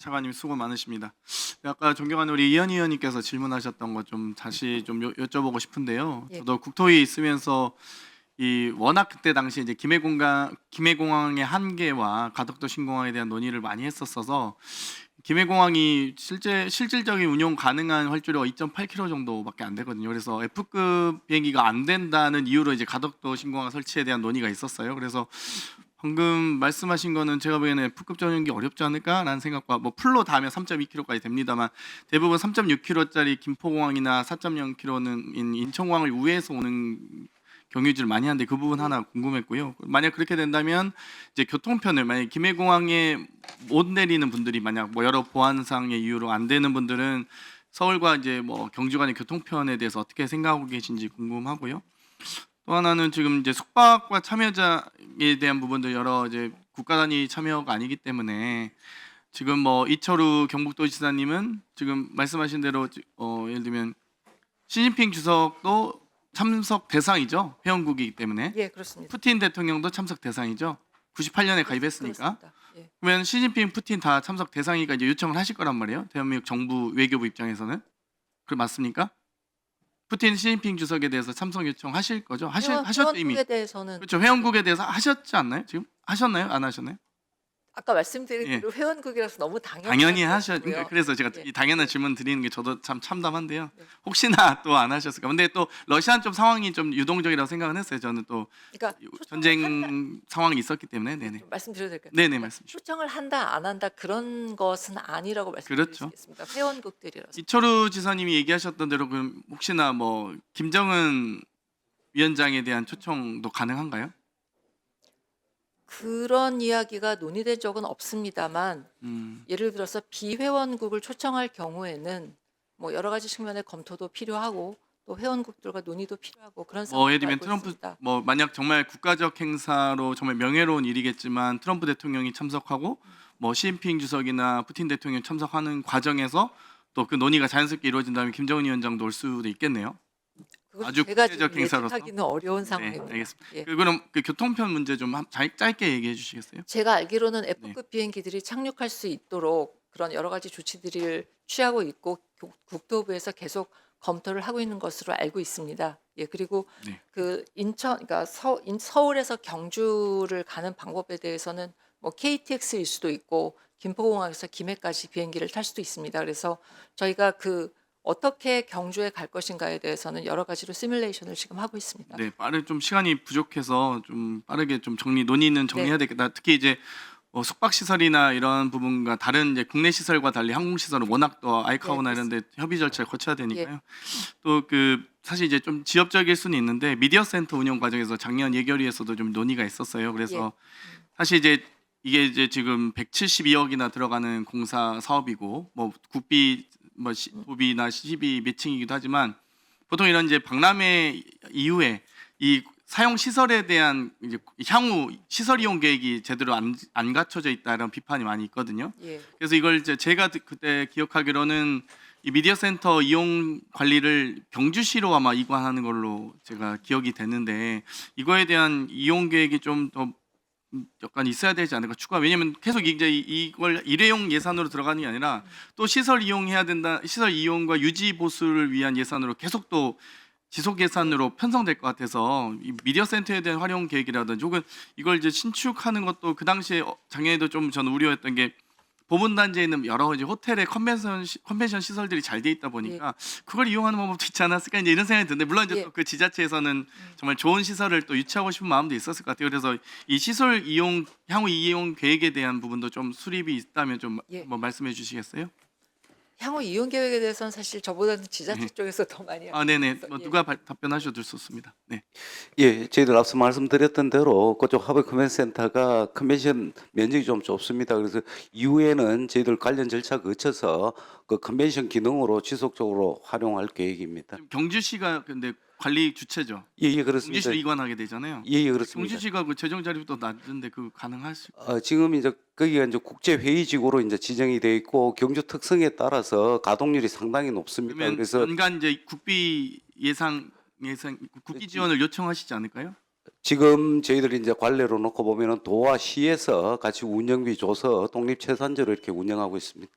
차관님 수고 많으십니다. 아까 존경하는 우리 이현희 의원님께서 질문하셨던 것 좀 다시 좀 여쭤보고 싶은데요. 예. 저도 국토위 있으면서 이 워낙 그때 당시 이제 김해공항의 한계와 가덕도 신공항에 대한 논의를 많이 했었어서 김해공항이 실질적인 운용 가능한 활주로가 2.8km 정도밖에 안 되거든요. 그래서 F급 비행기가 안 된다는 이유로 이제 가덕도 신공항 설치에 대한 논의가 있었어요. 그래서 방금 말씀하신 거는 제가 보기에는 F급 전용기 어렵지 않을까라는 생각과 뭐 풀로 다 하면 3.2km까지 됩니다만 대부분 3.6km짜리 김포공항이나 4.0km는 인천공항을 우회해서 오는 경유지를 많이 하는데 그 부분 하나 궁금했고요. 만약 그렇게 된다면 이제 교통편을 만약 김해공항에 못 내리는 분들이 만약 뭐 여러 보안상의 이유로 안 되는 분들은 서울과 이제 뭐 경주 간의 교통편에 대해서 어떻게 생각하고 계신지 궁금하고요. 또 하나는 지금 이제 숙박과 참여자에 대한 부분도 여러 이제 국가 단위 참여가 아니기 때문에 지금 뭐 이철우 경북도지사님은 지금 말씀하신 대로 예를 들면 시진핑 주석도 참석 대상이죠. 회원국이기 때문에 예, 그렇습니다. 푸틴 대통령도 참석 대상이죠. 98년에 가입했으니까. 그렇습니다. 예. 그러면 시진핑, 푸틴 다 참석 대상이니까 이제 요청을 하실 거란 말이에요. 대한민국 정부 외교부 입장에서는. 그 맞습니까? 푸틴, 시진핑 주석에 대해서 참석 요청하실 거죠? 하셨죠 이미. 회원국에 대해서는 그렇죠. 회원국에 대해서 하셨지 않나요? 지금 하셨나요? 안 하셨나요? 아까 말씀드린 예. 대로 회원국이라서 너무 당연히 하셔. 것이고요. 그러니까 그래서 제가 예. 이 당연한 질문 드리는 게 저도 참 참담한데요. 네. 혹시나 또 안 하셨을까? 근데 또 러시아는 좀 상황이 좀 유동적이라고 생각은 했어요. 저는 또 그러니까 전쟁 상황이 있었기 때문에. 네네. 좀 말씀드려도 될까요? 네네 말씀. 초청을 한다 안 한다 그런 것은 아니라고 그렇죠. 말씀드리겠습니다. 회원국들이라서. 이철우 지사님이 얘기하셨던 대로 그럼 혹시나 뭐 김정은 위원장에 대한 초청도 가능한가요? 그런 이야기가 논의된 적은 없습니다만 예를 들어서 비회원국을 초청할 경우에는 뭐 여러 가지 측면의 검토도 필요하고 또 회원국들과 논의도 필요하고 그런 뭐 예를 상황을 들면 알고 트럼프 있습니다. 뭐 만약 정말 국가적 행사로 정말 명예로운 일이겠지만 트럼프 대통령이 참석하고 뭐 시진핑 주석이나 푸틴 대통령이 참석하는 과정에서 또 그 논의가 자연스럽게 이루어진다면 김정은 위원장도 올 수도 있겠네요. 그걸 아주 제가 국제적 지금 행사로서. 예측하기는 어려운 네, 상황입니다. 알겠습니다. 예. 그럼 그 교통편 문제 좀 짧게 얘기해 주시겠어요? 제가 알기로는 네. F급 비행기들이 착륙할 수 있도록 그런 여러 가지 조치들을 취하고 있고 국토부에서 계속 검토를 하고 있는 것으로 알고 있습니다. 예, 그리고 네. 그 인천, 그러니까 서울에서 경주를 가는 방법에 대해서는 뭐 KTX일 수도 있고 김포공항에서 김해까지 비행기를 탈 수도 있습니다. 그래서 저희가 그 어떻게 경주에 갈 것인가에 대해서는 여러 가지로 시뮬레이션을 지금 하고 있습니다. 네, 좀 시간이 부족해서 좀 빠르게 좀 논의는 정리해야 네. 되겠다. 특히 이제 숙박 시설이나 이런 부분과 다른 이제 국내 시설과 달리 항공 시설은 워낙 또 아이카오나 네, 이런 데 협의 절차를 거쳐야 예. 되니까요. 또 그 사실 이제 좀 지엽적일 수는 있는데 미디어 센터 운영 과정에서 작년 예결위에서도 좀 논의가 있었어요. 그래서 사실 이제 이게 이제 지금 172억이나 들어가는 공사 사업이고 뭐 국비 뭐 도비나 시비 매칭이기도 하지만 보통 이런 이제 박람회 이후에 이 사용 시설에 대한 이제 향후 시설 이용 계획이 제대로 안 갖춰져 있다 이런 비판이 많이 있거든요. 예. 그래서 이걸 이제 제가 그때 기억하기로는 이 미디어 센터 이용 관리를 경주시로 아마 이관하는 걸로 제가 기억이 되는데 이거에 대한 이용 계획이 좀 더 약간 있어야 되지 않을까 추가. 왜냐면 계속 이제 이걸 일회용 예산으로 들어가는 게 아니라 또 시설 이용해야 된다. 시설 이용과 유지 보수를 위한 예산으로 계속 또 지속 예산으로 편성될 것 같아서 이 미디어 센터에 대한 활용 계획이라든지 혹은 이걸 이제 신축하는 것도 그 당시에 작년에도 좀 저는 우려했던 게 보문 단지에 있는 여러 이제 호텔의 컨벤션 시설들이 잘 돼 있다 보니까 그걸 이용하는 방법도 있지 않았을까 이제 이런 생각이 드는데 물론 이제 예. 또 그 지자체에서는 정말 좋은 시설을 또 유치하고 싶은 마음도 있었을 것 같아요. 그래서 이 시설 이용 향후 이용 계획에 대한 부분도 좀 수립이 있다면 좀 예. 한번 말씀해 주시겠어요? 향후 이용 계획에 대해서는 사실 저보다는 지자체 쪽에서 더 많이 아, 네네. 알고 뭐 있어서, 누가 답변하셔도 좋습니다. 네. 예, 저희들 앞서 말씀드렸던 대로 그쪽 하버 컨벤센터가 컨벤션 면적이 좀 좁습니다. 그래서 이후에는 저희들 관련 절차 거쳐서 그 컨벤션 기능으로 지속적으로 활용할 계획입니다. 지금 경주시가 근데 관리 주체죠. 예, 그렇습니다. 경주시로 이관하게 되잖아요. 예, 그렇습니다. 경주시가 그 재정 자립도 낮은데 그 가능하실? 지금 이제 거기가 이제 국제 회의지구로 이제 지정이 돼 있고 경주 특성에 따라서 가동률이 상당히 높습니다. 그러면 그래서 연간 이제 국비 예산 국기 지원을 요청하시지 않을까요? 지금 저희들이 이제 관례로 놓고 보면은 도와 시에서 같이 운영비 줘서 독립체산제로 이렇게 운영하고 있습니다.